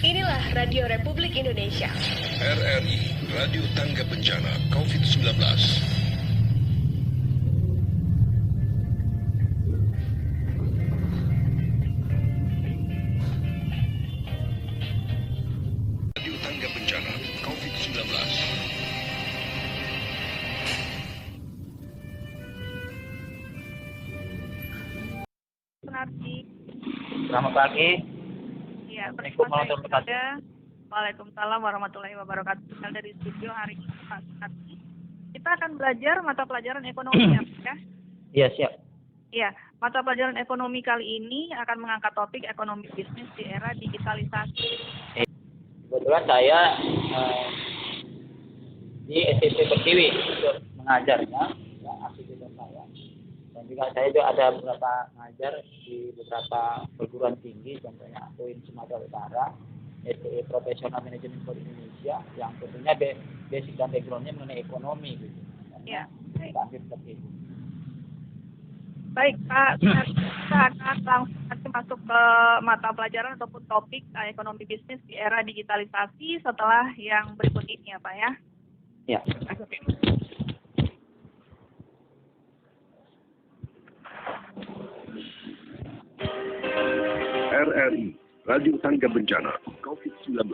Inilah Radio Republik Indonesia. RRI, Radio Tangga Bencana COVID-19. Radio Tangga Bencana COVID-19. Selamat pagi. Ya, Assalamualaikum warahmatullahi wabarakatuh. Waalaikumsalam warahmatullahi wabarakatuh. Tinggal dari studio hari ini Pak Sunardi. Kita akan belajar mata pelajaran ekonomi ya. Iya, siap. Iya, mata pelajaran ekonomi kali ini akan mengangkat topik ekonomi bisnis di era digitalisasi. Kebetulan saya di SMP Pertiwi untuk mengajarnya, ya, aktivitas saya. Dan juga saya juga ada beberapa mengajar di beberapa perguruan tinggi, contohnya UIN Sumatera Utara, STE Profesional Manajemen Politik Indonesia, yang tentunya basic dan backgroundnya mengenai ekonomi, gitu. Ya. Ambil seperti itu. Baik, Pak Sunardi, kita akan langsung nanti masuk ke mata pelajaran ataupun topik ekonomi bisnis di era digitalisasi setelah yang berikut ini ya, Pak ya. Ya. RRI, Radio Tangga Bencana COVID-19.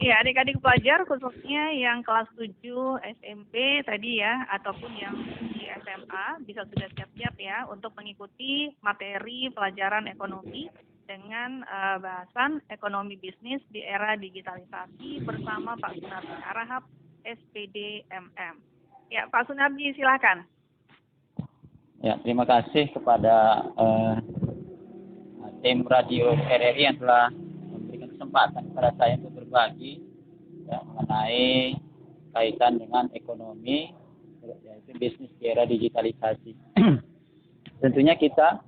Ya, adik-adik pelajar khususnya yang kelas 7 SMP tadi ya, ataupun yang di SMA bisa sudah siap-siap ya untuk mengikuti materi pelajaran ekonomi dengan bahasan ekonomi bisnis di era digitalisasi bersama Pak Sunardi Arahap, SPD MM. Ya, Pak Sunardi silakan. Ya, terima kasih kepada tim Radio RRI yang telah memberikan kesempatan kepada saya untuk berbagi ya, mengenai kaitan dengan ekonomi, yaitu bisnis di era digitalisasi. Tentunya kita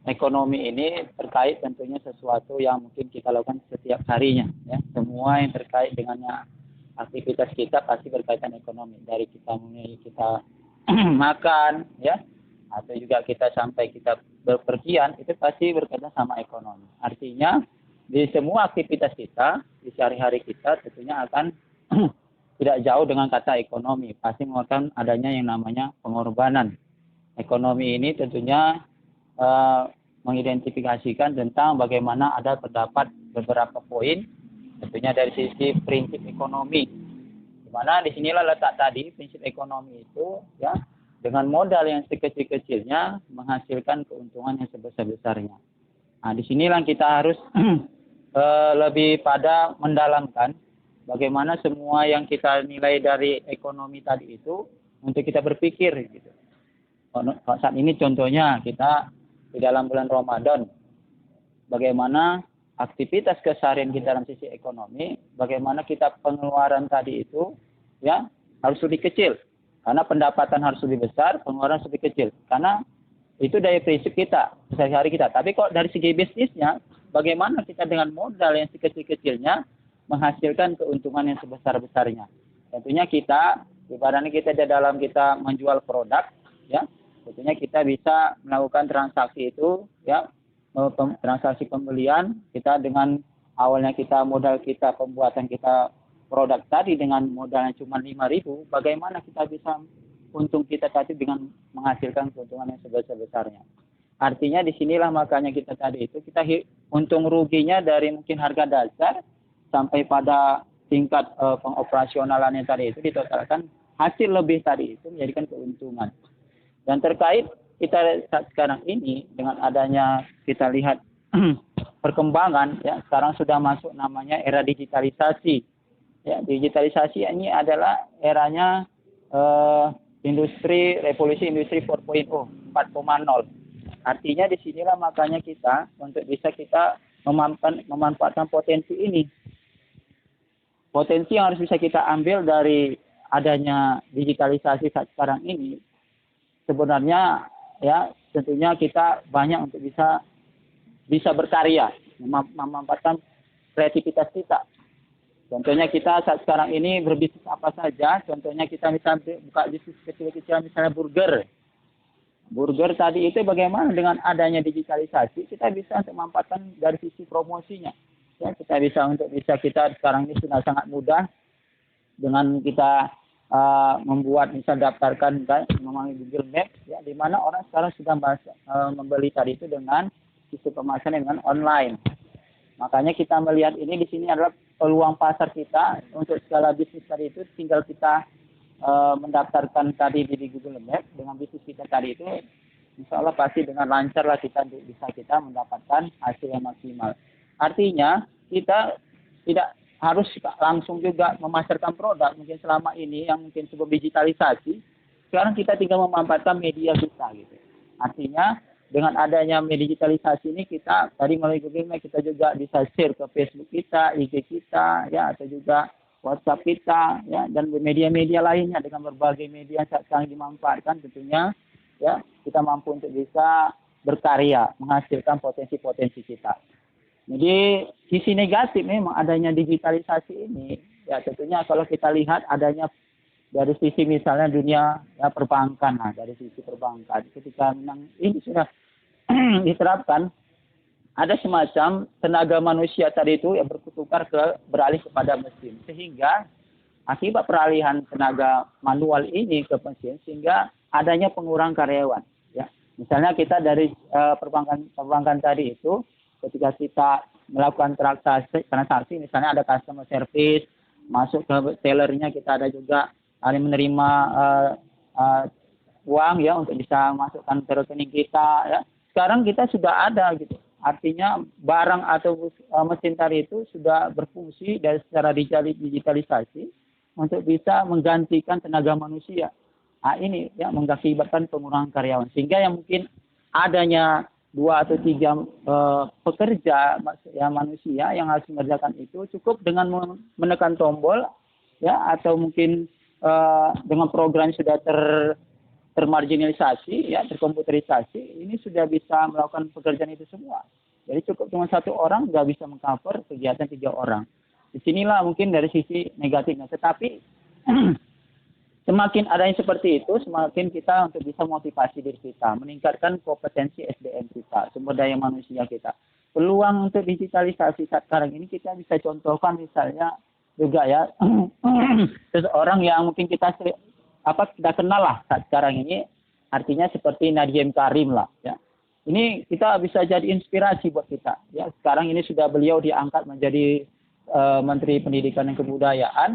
ekonomi ini terkait tentunya sesuatu yang mungkin kita lakukan setiap harinya. Ya. Semua yang terkait dengannya aktivitas kita pasti berkaitan ekonomi. Dari kita mulai kita makan, ya, atau juga kita sampai kita berpergian, itu pasti berkaitan sama ekonomi. Artinya di semua aktivitas kita, di sehari-hari kita tentunya akan tidak jauh dengan kata ekonomi. Pasti mengeluarkan adanya yang namanya pengorbanan. Ekonomi ini tentunya mengidentifikasikan tentang bagaimana ada terdapat beberapa poin, tentunya dari sisi prinsip ekonomi. Di mana disinilah letak tadi prinsip ekonomi itu, ya, dengan modal yang sekecil-kecilnya menghasilkan keuntungan yang sebesar-besarnya. Nah, disinilah kita harus lebih pada mendalamkan bagaimana semua yang kita nilai dari ekonomi tadi itu untuk kita berpikir, gitu. Saat ini contohnya kita di dalam bulan Ramadan, bagaimana aktivitas keseharian kita dalam sisi ekonomi, bagaimana kita pengeluaran tadi itu, ya, harus lebih kecil. Karena pendapatan harus lebih besar, pengeluaran harus lebih kecil. Karena itu dari prinsip kita, sehari-hari kita. Tapi kok dari segi bisnisnya, bagaimana kita dengan modal yang sekecil-kecilnya menghasilkan keuntungan yang sebesar-besarnya. Tentunya kita, ibaratnya kita di dalam kita menjual produk, ya, tentunya kita bisa melakukan transaksi itu, ya, transaksi pembelian kita dengan awalnya kita modal kita pembuatan kita produk tadi dengan modalnya cuma 5.000, bagaimana kita bisa untung kita tadi dengan menghasilkan keuntungan yang sebesar-besarnya. Artinya disinilah makanya kita tadi itu kita untung ruginya dari mungkin harga dasar sampai pada tingkat pengoperasionalannya tadi itu ditotalkan hasil lebih tadi itu menjadikan keuntungan. Dan terkait kita saat sekarang ini dengan adanya kita lihat perkembangan, ya, sekarang sudah masuk namanya era digitalisasi. Ya, digitalisasi ini adalah eranya revolusi industri 4.0, 4.0. Artinya disinilah makanya kita untuk bisa kita memanfaatkan potensi ini. Potensi yang harus bisa kita ambil dari adanya digitalisasi saat sekarang ini, sebenarnya ya tentunya kita banyak untuk bisa berkarya, memanfaatkan kreativitas kita. Contohnya kita saat sekarang ini berbisnis apa saja, contohnya kita misalnya buka bisnis kecil-kecil misalnya burger. Burger tadi itu bagaimana dengan adanya digitalisasi kita bisa untuk memanfaatkan dari sisi promosinya. Ya, kita kita sekarang ini sudah sangat mudah dengan kita bisa daftarkan melalui Google Maps, ya, di mana orang sekarang sudah membeli tadi itu dengan sistem pemasaran dengan online. Makanya kita melihat ini di sini adalah peluang pasar kita untuk skala bisnis tadi itu, tinggal kita mendaftarkan tadi di Google Maps dengan bisnis kita tadi itu, insya Allah pasti dengan lancar lah kita mendapatkan hasil yang maksimal. Artinya kita tidak harus langsung juga memasarkan produk mungkin selama ini yang mungkin sebelum digitalisasi. Sekarang kita tinggal memanfaatkan media kita gitu. Artinya dengan adanya media digitalisasi ini kita tadi melalui Google Maps kita juga bisa share ke Facebook kita, IG kita, ya, atau juga WhatsApp kita, ya, dan media-media lainnya dengan berbagai media yang sekarang dimanfaatkan tentunya, ya, kita mampu untuk bisa berkarya, menghasilkan potensi-potensi kita. Jadi sisi negatif memang adanya digitalisasi ini, ya tentunya kalau kita lihat adanya dari sisi misalnya dunia ya, perbankan, nah dari sisi perbankan, ketika ini sudah diterapkan, ada semacam tenaga manusia tadi itu yang beralih kepada mesin, sehingga akibat peralihan tenaga manual ini ke mesin sehingga adanya pengurangan karyawan. Ya, misalnya kita dari perbankan tadi itu, ketika kita melakukan transaksi, misalnya ada customer service, masuk ke tellernya kita ada juga ada menerima uang ya untuk bisa masukkan ke rekening kita. Ya, sekarang kita sudah ada gitu. Artinya barang atau mesin tadi itu sudah berfungsi dari secara digitalisasi untuk bisa menggantikan tenaga manusia. Nah, ini ya mengakibatkan pengurangan karyawan. Sehingga yang mungkin adanya 2 atau 3 pekerja yang manusia yang harus mengerjakan itu cukup dengan menekan tombol ya atau mungkin dengan program sudah termarginalisasi, ya, terkomputerisasi, ini sudah bisa melakukan pekerjaan itu semua. Jadi cukup cuma 1 orang nggak bisa mengcover kegiatan 3 orang. Disinilah mungkin dari sisi negatifnya. Tetapi semakin adanya seperti itu, semakin kita untuk bisa motivasi diri kita, meningkatkan kompetensi SDM kita, sumber daya manusia kita. Peluang untuk digitalisasi saat sekarang ini kita bisa contohkan misalnya juga ya seseorang yang mungkin kita kenal lah saat sekarang ini, artinya seperti Nadiem Karim lah ya. Ini kita bisa jadi inspirasi buat kita ya. Sekarang ini sudah beliau diangkat menjadi Menteri Pendidikan dan Kebudayaan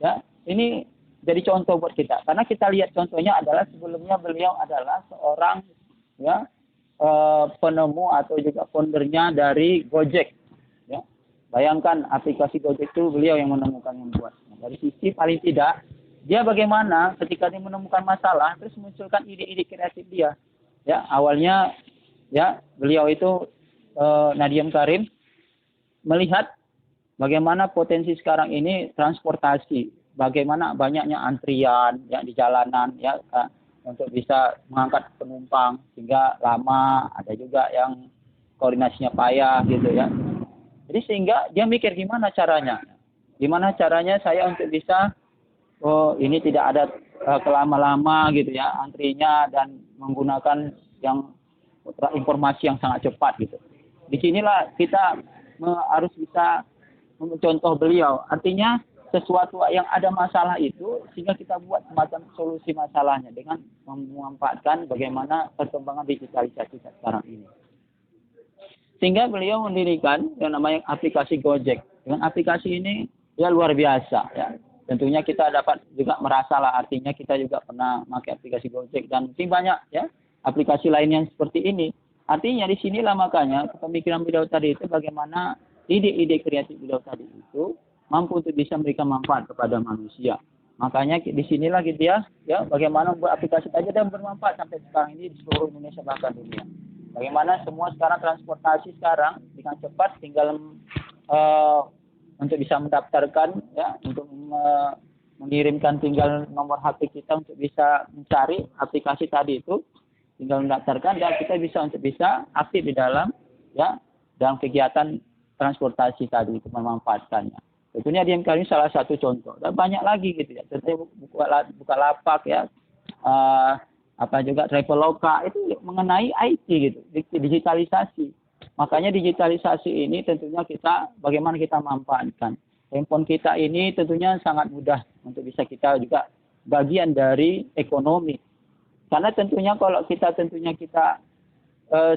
ya. Ini jadi contoh buat kita karena kita lihat contohnya adalah sebelumnya beliau adalah seorang ya penemu atau juga foundernya dari Gojek ya. Bayangkan aplikasi Gojek itu beliau yang menemukan, yang buat. Nah, dari sisi paling tidak dia bagaimana ketika dia menemukan masalah terus munculkan ide-ide kreatif dia. Ya, awalnya ya beliau itu Nadiem Karim melihat bagaimana potensi sekarang ini transportasi, bagaimana banyaknya antrian ya di jalanan ya untuk bisa mengangkat penumpang sehingga lama, ada juga yang koordinasinya payah gitu ya. Jadi sehingga dia mikir gimana caranya saya untuk bisa ini tidak ada kelama-lama gitu ya antrinya dan menggunakan yang informasi yang sangat cepat gitu. Disinilah kita harus bisa mencontoh beliau. Artinya sesuatu yang ada masalah itu sehingga kita buat semacam solusi masalahnya dengan memanfaatkan bagaimana perkembangan digitalisasi sekarang ini. Sehingga beliau mendirikan yang namanya aplikasi Gojek. Dengan aplikasi ini ya luar biasa ya. Tentunya kita dapat juga merasalah, artinya kita juga pernah pakai aplikasi Gojek dan mungkin banyak ya aplikasi lain yang seperti ini. Artinya di sinilah makanya pemikiran beliau tadi itu bagaimana ide-ide kreatif beliau tadi itu mampu untuk bisa memberikan manfaat kepada manusia. Makanya di sinilah dia ya bagaimana membuat aplikasi saja dan bermanfaat sampai sekarang ini di seluruh Indonesia bahkan dunia. Bagaimana semua sekarang transportasi sekarang dengan cepat tinggal untuk bisa mendaftarkan ya untuk mengirimkan tinggal nomor HP kita untuk bisa mencari aplikasi tadi itu, tinggal mendaftarkan dan kita bisa untuk bisa aktif di dalam ya dalam kegiatan transportasi tadi untuk memanfaatkannya. Tentunya Nadiem Karim salah satu contoh dan banyak lagi gitu ya. Tentunya buka lapak ya apa juga Traveloka itu mengenai IT gitu, digitalisasi. Makanya digitalisasi ini tentunya kita bagaimana kita manfaatkan. Handphone kita ini tentunya sangat mudah untuk bisa kita juga bagian dari ekonomi. Karena tentunya kalau kita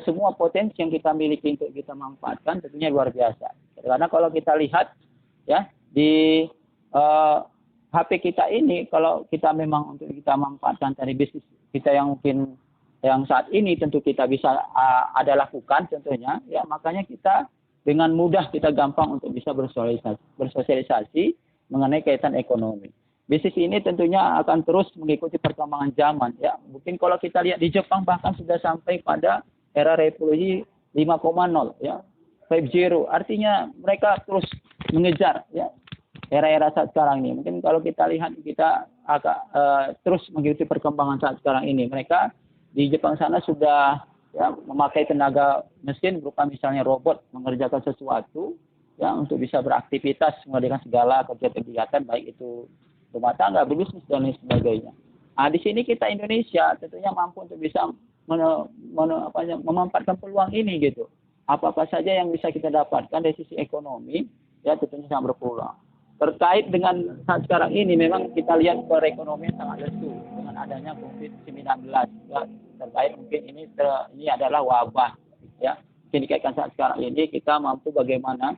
semua potensi yang kita miliki untuk kita manfaatkan tentunya luar biasa. Karena kalau kita lihat ya di HP kita ini, kalau kita memang untuk kita manfaatkan dari bisnis kita yang mungkin yang saat ini tentu kita bisa ada lakukan tentunya, ya makanya kita dengan mudah kita gampang untuk bisa bersosialisasi mengenai kaitan ekonomi. Bisnis ini tentunya akan terus mengikuti perkembangan zaman. Ya, mungkin kalau kita lihat di Jepang bahkan sudah sampai pada era revolusi 5.0, ya, 5.0. Artinya mereka terus mengejar, ya, era-era saat sekarang ini. Mungkin kalau kita lihat kita agak terus mengikuti perkembangan saat sekarang ini. Mereka di Jepang sana sudah ya memakai tenaga mesin berupa misalnya robot mengerjakan sesuatu ya untuk bisa beraktivitas mengerjakan segala kegiatan baik itu rumah tangga, bisnis dan lain sebagainya. Nah, di sini kita Indonesia tentunya mampu untuk bisa memanfaatkan peluang ini gitu. Apa-apa saja yang bisa kita dapatkan dari sisi ekonomi ya tentunya sangat berpeluang. Terkait dengan saat sekarang ini memang kita lihat perekonomian sangat lesu dengan adanya COVID-19 ya, terkait mungkin ini adalah wabah ya. Mungkin dikaitkan saat sekarang ini kita mampu bagaimana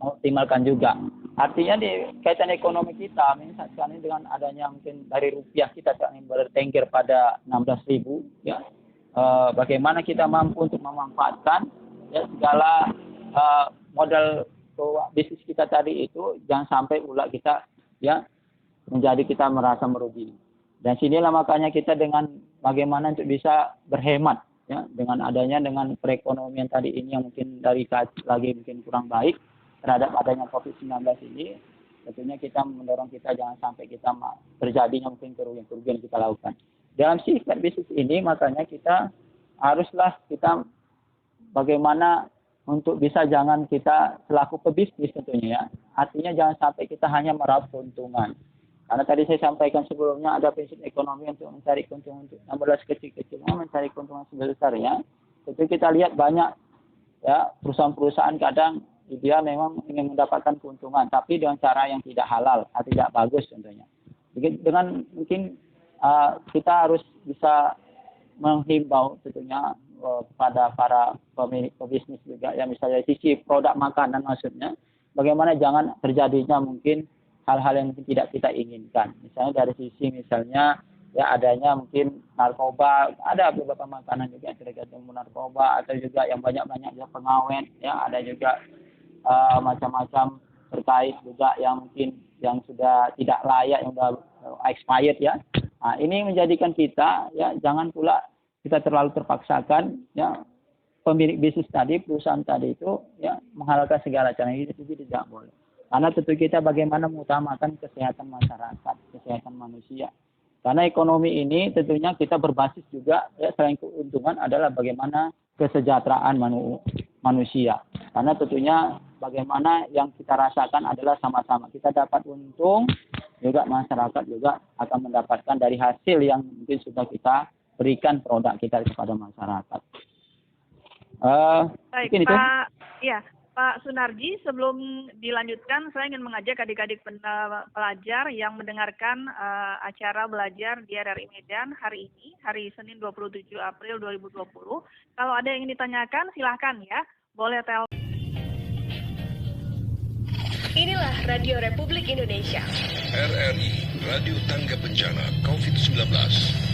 mengoptimalkan juga. Artinya di kaitan ekonomi kita saat sekarang ini dengan adanya mungkin dari rupiah kita sekarang ini bertengger pada 16.000 ya. Bagaimana kita mampu untuk memanfaatkan ya segala modal bisnis kita tadi itu jangan sampai pula kita ya menjadi kita merasa merugi. Dan sinilah makanya kita dengan bagaimana untuk bisa berhemat ya dengan perekonomian tadi ini yang mungkin dari lagi mungkin kurang baik terhadap adanya COVID-19 ini, tentunya kita mendorong kita jangan sampai kita terjadinya mungkin kerugian kita lakukan. Dalam sifat bisnis ini makanya kita haruslah kita bagaimana untuk bisa jangan kita selaku pebisnis tentunya ya. Artinya jangan sampai kita hanya meraup keuntungan. Karena tadi saya sampaikan sebelumnya ada prinsip ekonomi untuk mencari keuntungan untuk 16 kecil-kecil mencari keuntungan sebesarnya. Tentu kita lihat banyak ya perusahaan-perusahaan kadang dia memang ingin mendapatkan keuntungan tapi dengan cara yang tidak halal atau tidak bagus tentunya. Dengan mungkin kita harus bisa menghimbau tentunya kepada para pemilik pebisnis juga ya misalnya sisi produk makanan maksudnya bagaimana jangan terjadinya mungkin hal-hal yang mungkin tidak kita inginkan misalnya dari sisi misalnya ya adanya mungkin narkoba ada beberapa makanan juga yang tergantung narkoba atau juga yang banyak-banyak juga pengawet ya ada juga macam-macam terkait juga yang mungkin yang sudah tidak layak yang sudah expired ya. Nah, ini menjadikan kita ya jangan pula kita terlalu terpaksakan ya pemilik bisnis tadi perusahaan tadi itu ya menghalalkan segala cara itu tidak boleh karena tentu kita bagaimana mengutamakan kesehatan masyarakat kesehatan manusia karena ekonomi ini tentunya kita berbasis juga ya selain keuntungan adalah bagaimana kesejahteraan manusia karena tentunya bagaimana yang kita rasakan adalah sama-sama kita dapat untung juga masyarakat juga akan mendapatkan dari hasil yang mungkin sudah kita berikan produk kita kepada masyarakat. Baik, Pak. Itu. Ya, Pak Sunarji, sebelum dilanjutkan, saya ingin mengajak adik-adik pelajar yang mendengarkan acara belajar di RRI Medan hari ini, hari Senin 27 April 2020. Kalau ada yang ingin ditanyakan, silahkan ya. Boleh telepon. Inilah Radio Republik Indonesia. RRI, Radio Tangga Bencana COVID-19.